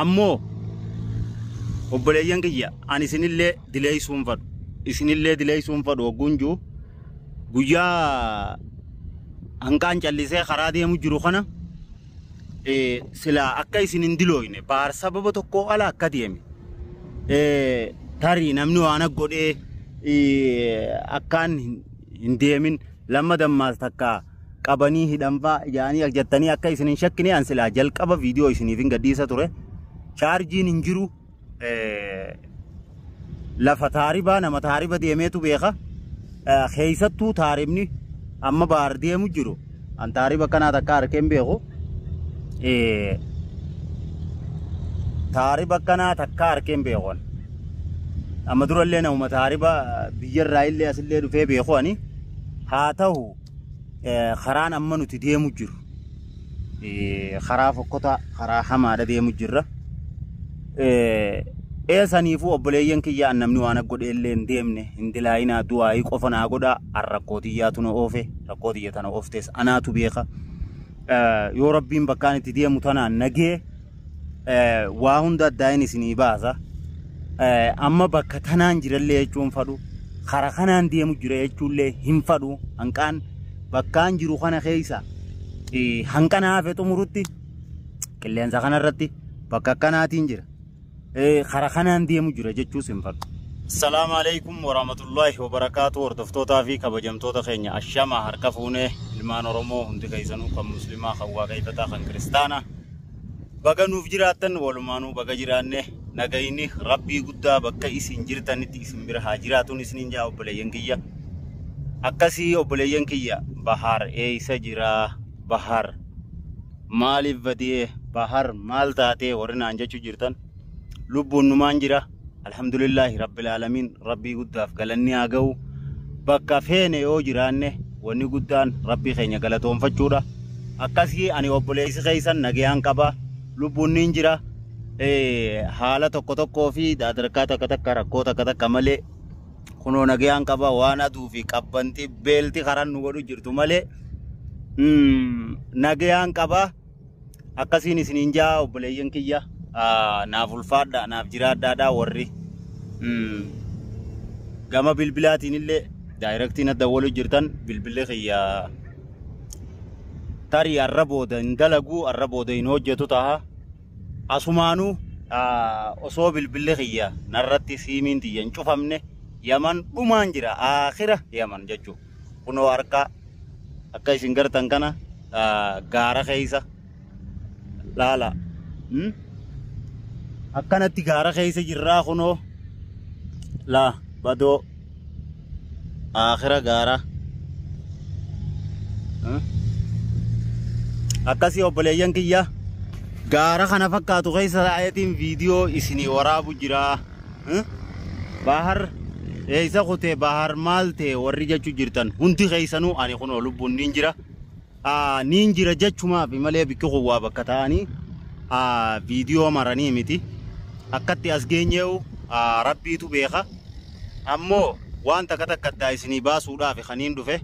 ammoo obboleeyyan kiyya ani isinillee dileeysuun fadhu isinillee dileeysuun fadhu oggunjuu guyyaa hanqaan callisee karaa deemu jiru kana sila akka isin hin dilooyne baar sababa tokko ala akka deeme tarii namni waan godhee akkaan hin deemin lamma dammaas takka qabanii hidhanfaa ijaanii ajjattanii akka isin hin shakkine an sila jalqaba viidiyoo isiniif hin gadhiisa ture chaarjiin hin jiru lafa taaribaa nama taariba deemeetu beeka keeysattuu taaribni amma baar deemu jiru an taariba kanaa takka harkeen beeku taariba kanaa takka harkeen beekon amma durallee namuma taariba biyyarraa illee asillee dhufee beeku ani haa ta'u karaan amma nuti deemu jiru karaa fokkota karaa hamaadha deemu jirra eesaniifuu obboleeyyan kiyya namni waan godhe illee hin deemne hin dilaayinaa du'aayii qofa naa godhaa arrakkootiyyaatu na oofe rakkootiyya tana ooftes anaatu beeka yoo rabbiin bakkaan itti deemu tanaan nagee waa hunda addaayin isinii baasa amma bakka tanaan jirallee jechuun fadhu kara kanaan deemu jira jechuullee hin fadhu hanqaan bakkaan jiru kana keessa hanqana hafe xumurutti qilleensa kanarratti bakka akkanaatiin jira kara kanaan deemu jira jechuus hin fadhu. Assalaamu alaykum warahmatullaahi wabarakaatu hordoftoota fi kabajamtoota keenya ashama harka fuunee ilmaan Oromoo hundi keessanuu kan muslimaa kan waaqayyotaa kan kiristaana baga nuuf jiraattan walumaanuu baga jiraanne nagayni rabbii guddaa bakka isin jirtanitti isin bira haa jiraatuun isiniin jaa obboleeyyan kiyya akkasii obboleeyyan kiyya bahar eeysa jira bahar maaliif badee bahar maal taatee warri naan jechuu jirtan lubbuun numaan jira alhamdulillahi rabbil alamin rabbii guddaaf galanni haa ga'u bakka feene yoo jiraanne wanni guddaan rabbii keenya galatoonfachuudha akkasii ani obboleessi keessan nagayaan qaba lubbuun niin jira haala tokko tokkoo fi daadarkaa takka rakkoo takka malee kunoo nagayaan qaba waan aduu fi qabbanti beelti karan nu godhu jirtu malee nagayaan qaba akkasiin isiniin jaa obboleeyyan kiyya naaf ulfaadha naaf jiraadhaadha warri gama bilbilaatiin illee daayirektiin adda walii jirtan bilbilee kiyya tarii arra booda hin dalagu arra booda hin hojjetu ta'a asumaanuu osoo bilbilee kiyya narratti siimiin tiyya hin cufamne yaman dhumaan jira aakhira yaman jechuu kunoo harka akka isin gartan kana gaara keeysa laala akkanatti gaara keeysa jirraa kunoo la badoo aakhira gaara akkasii obboleeyyan kiyya gaara kana fakkaatu keeysa ta'eetiin viidiyoo isinii waraabu jira bahar eeysa kutee bahar maal ta'e warri jechuu jirtan hundi keeysanuu ani kunoo lubbuun niin jira jechumaaf malee bikki kuwwaa bakka ta'anii viidiyoo maranii miti akkatti as geenyeewu rabbiitu beeka ammoo waan takka addaa isinii baasuudhaaf kaniin dhufe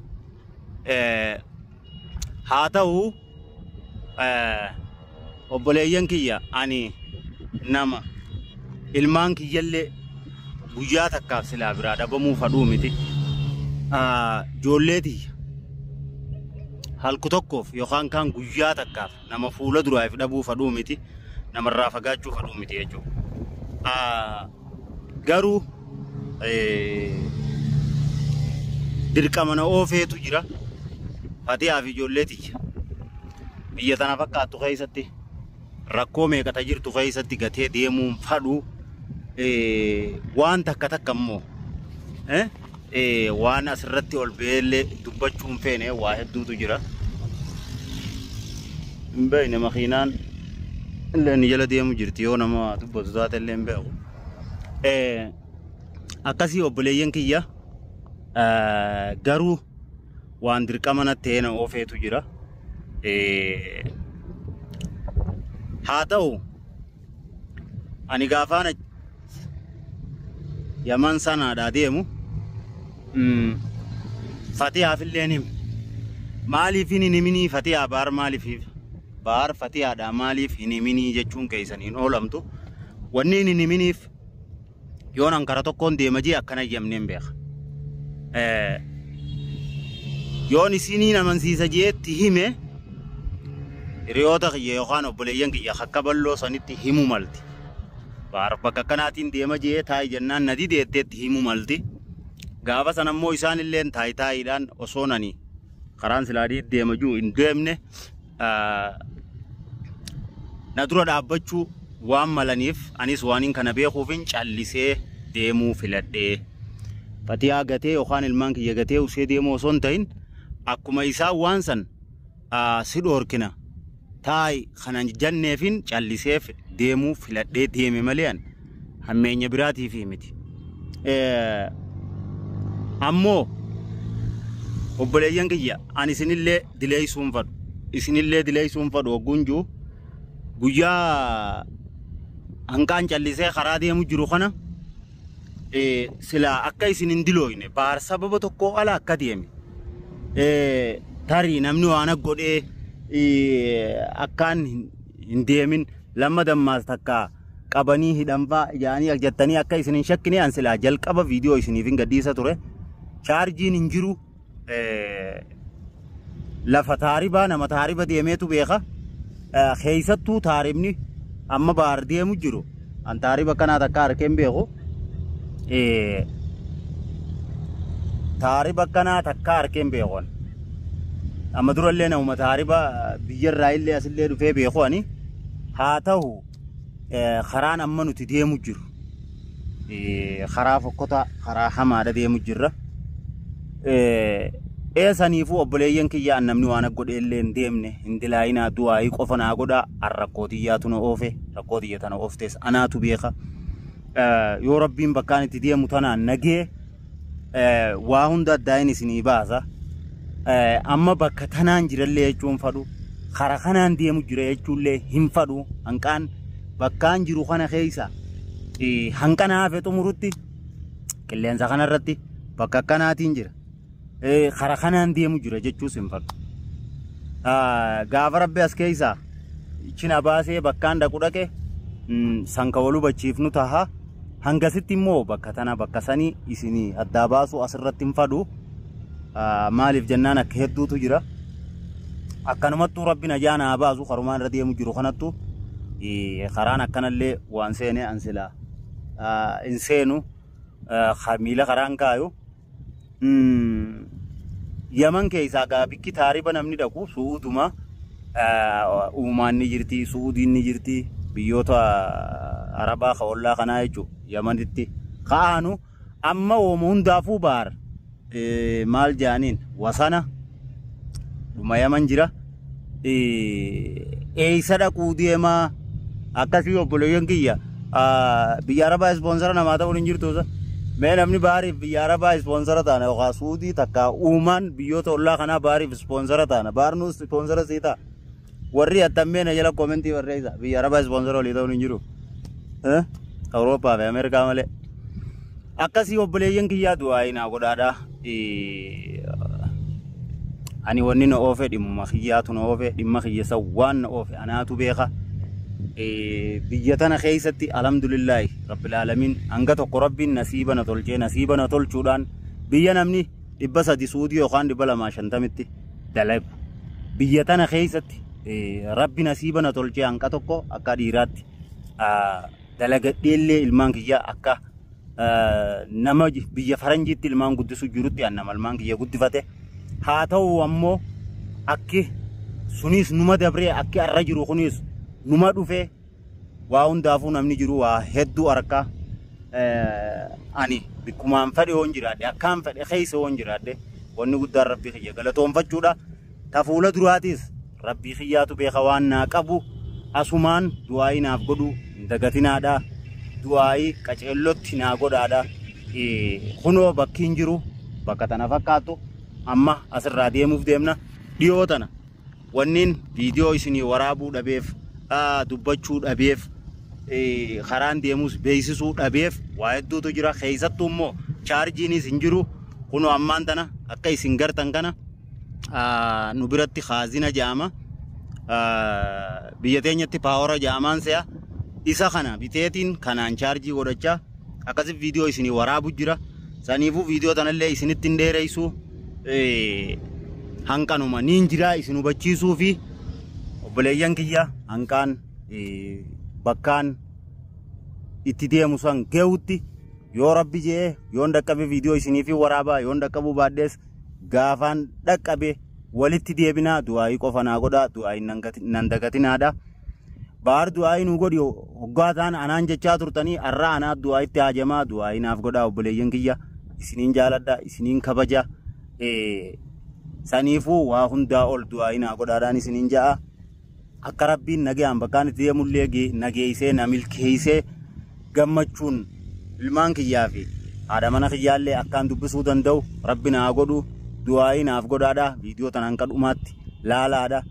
haa ta'u obboleeyyan kiyya ani nama ilmaan kiyyallee guyyaa takkaaf silaa biraa dhabamuu fadhuu miti ijoolleetii halku tokkoof yookaan kan guyyaa takkaaf nama fuula duraaf dhabuu fadhuu miti namarraa fagaachuu fadhuu miti jechuudha garuu dirqama na oofeetu jira fatihaa fi ijoolleetii biyya tana fakkaattu keessatti rakkoo meeqata jirtu keessatti gatee deemuun fadhu waan takka immoo waan asirratti ol beellee dubbachuun feene waa hedduutu jira hin beekne makiinaan illee ni jala deemu jirti yoo nama dubbatu taate illee hin beeku akkasii obboleeyyan kiyya garuu waan dirqama natti ta'e na oofeetu jira haa ta'u ani gaafaan yaman sanaadhaa deemu fatihaaf illee nim maaliif hin himinii fatihaa baar maaliif baar fatihaadha maaliif hin himinii jechuun keessaniin oolamtu wanni hin himiniif yoon ankara tokkoon deema jee akkana yamneen beeka yoon isiniin amansiisa jeetti hime hiriyoota kiyya yookaan obboleeyyan kiyya akka balloo sanitti himu malti baar bakka kanaatiin deema jee taa'ii jennaan nadi deetteetti himu malti gaafa san ammoo isaan illeen taayiidhaan osoo nani karaan silaadii deema juu hin deemne na dura dhaabbachuu waan malaniif anis waaniin kana beekuufin callisee deemuu filadhee fatihaa gatee yookaan ilmaan kiyya gatee usee deemuu osoo hin ta'in akkuma isaan waan san si dhoorkina taayi kanan janneefin calliseef deemuu filadhee deeme malean hammeenya biraatiif miti ammoo obboleeyyan kiyya ani isinillee dileeysuun fadhu oggunjuu guyyaa hanqaan callisee karaa deemu jiru kana sila akka isin hin dilooyne baar sababa tokko ala akka deeme tarii namni waan godhee akkaan hin deemin lamma dammaas takka qabanii hidhanfaa ijaanii ajjattanii akka isin hin shakkine an sila jalqaba viidiyoo isiniif hin gadhiisa ture chaarjiin hin jiru lafa taaribaa nama taariba deemeetu beeka keessattuu taaribni amma baar deemu jiru an taariba kanaa takka harkeen beeku taariba kanaa takka harkeen beekuun amma durallee namuma taariba biyyarraa illee asillee dhufee beekuun haa ta'u karaan amma nuti deemu jiru karaa fokkota karaa hamaadha deemu jirra eesaniifuu obboleeyyan kiyya namni waan godhe illee hin deemne hin dilaayinaa du'aayii qofa naa godhaa arrakkootiyyaatu na oofe rakkootiyya tana ooftees anaatu beeka yoo rabbiin bakkaan itti deemu tanaan nagee waa hunda addaayin isinii baasa amma bakka tanaan jirallee jechuun fadhu kara kanaan deemu jira jechuullee hin fadhu hanqaan bakkaan jiru kana keessa hanqana hafe xumurutti qilleensa kanarratti bakka akkanaatiin jira kara kanaan deemu jira jechuus hin fadhu gaafa rabbi as keessa china baasee bakkaan dhaqu dhaqe sanka walu bachiifnu taha hangasitti immoo bakka tana bakka sanii isinii addaa baasuu asirratti hin fadhu maaliif jennaan akka hedduutu jira akkanumattuu rabbi najaana baasu karumaan irra deemu jiru kanattu karaan akkanallee waan seenee an silaa hin seenu miila karaan kaayu yaman keessaa gaabikki taariba namni dhaqu suuduma uumaan ni jirti suudiin ni jirti biyyoota arabaa kaollaa kanaa jechuun yamanitti kaanu amma oomu hundaafuu baar maal jaaniin wasana dhuma yaman jira eeysa dhaquu deemaa akkasii obboleeyyan kiyya biyya arabaa ispoonsara namaa ta'uun hin jirtuusa mee namni baariif biyya arabaa ispoonsara taana yookaan suudii takka uumaan biyyoota ollaa kanaa baariif ispoonsara taana baarnuus ispoonsara sii ta'a warri attammee na jala koomentii barreessa biyya arabaa ispoonsara olii ta'uun hin jiru awurooppaa fi ameerikaa malee akkasii obboleeyyan kiyyaa du'aa naa godhaadha ani wanni na oofe dhimma kiyyaatu na oofe dhimma kiyyasa waan na oofe anaatu beeka biyya tana keessatti alhamdulillahi rabbil alamin hanga tokko rabbiin nasiiba na tolchee nasiiba na tolchuudhaan biyya namni 300 suudii yookaan 250tti dalagu biyya tana keessatti rabbi nasiiba na tolchee hanga tokko akka dhiiraatti dalagadheellee ilmaan kiyya akka nama biyya faranjiitti ilmaan guddisu jirutti annama ilmaan kiyya guddifate haa ta'u ammoo akki sunis numa dabree akki arra jiru kunis numa dhufe waa hundaafuu namni jiru waa hedduu harka ani bikkumaan fedhe hoon jiraadhe akkaan fedhe keessa hoon jiraadhe wanni guddaan rabbii kiyya galatoonfachuudha tafuula duraatis rabbii kiyyaatu beeka waan naa qabu asumaan du'aayii naaf godhu dagatinaadha du'aayii qaceellotti naa godhaadha kunoo bakkiin jiru bakka tana fakkaatu amma asirraa deemuuf deemna dhiyoo tana wanniin viidiyoo isinii waraabuu dhabeef dubbachuu dhabeef karaan deemus beeksisuu dhabeef waa hedduutu jira keessattuu immoo chaarjiinis hin jiru kunoo ammaan tana akka isin gartan kana nu biratti khaazina jaama biyya teenyatti paawara jaamaan se'a isa kana biteetiin kanaan chaarjii godhachaa akkasii viidiyoo isinii waraabu jira. Saniifuu viidiyoo tanallee isinitti hin dheereysu hanqanuma niin jira isin hubachiisuu fi obboleeyyan kiyya hanqaan bakkaan itti deemu san geewutti yoo rabbi jee yoon dhaqqabe viidiyoo isinii fi waraabaa yoon dhaqqabuu baadhees gaafaan dhaqqabe walitti deebinaa du'aayii qofa naa godhaa du'aayii nan dagatinaadha. Baar du'aayii nu godhi hoggaataan anaan jechaa turtanii arraa anaa du'aayitti haajamaa du'aayii naaf godhaa obboleeyyan kiyya isiniin jaaladha isiniin kabaja saniifuu waa hundaa ol du'aayii naa godhaadhaan isiniin ja'a akka rabbiin nagayaan bakkaan itti deemullee nageeysee na milkeeysee gammachuun ilmaan kiyyaa fi haadha mana kiyyaallee akkaan dubbisuu danda'u rabbi naa godhu du'aayii naaf godhaadha. Viidiyoo tanaan kadhumaatti laalaadha.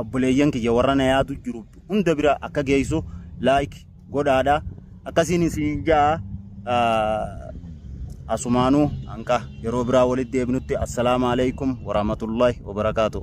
Obboleeyyan kiyya warra na yaadu jiru hunda bira akka geessu like godhaadha. Akkasiin isin ja'a asumaanuu hanqa yeroo biraa walitti deebinutti assalaamu alaykum wa rahmatullahi wa barakaatuh.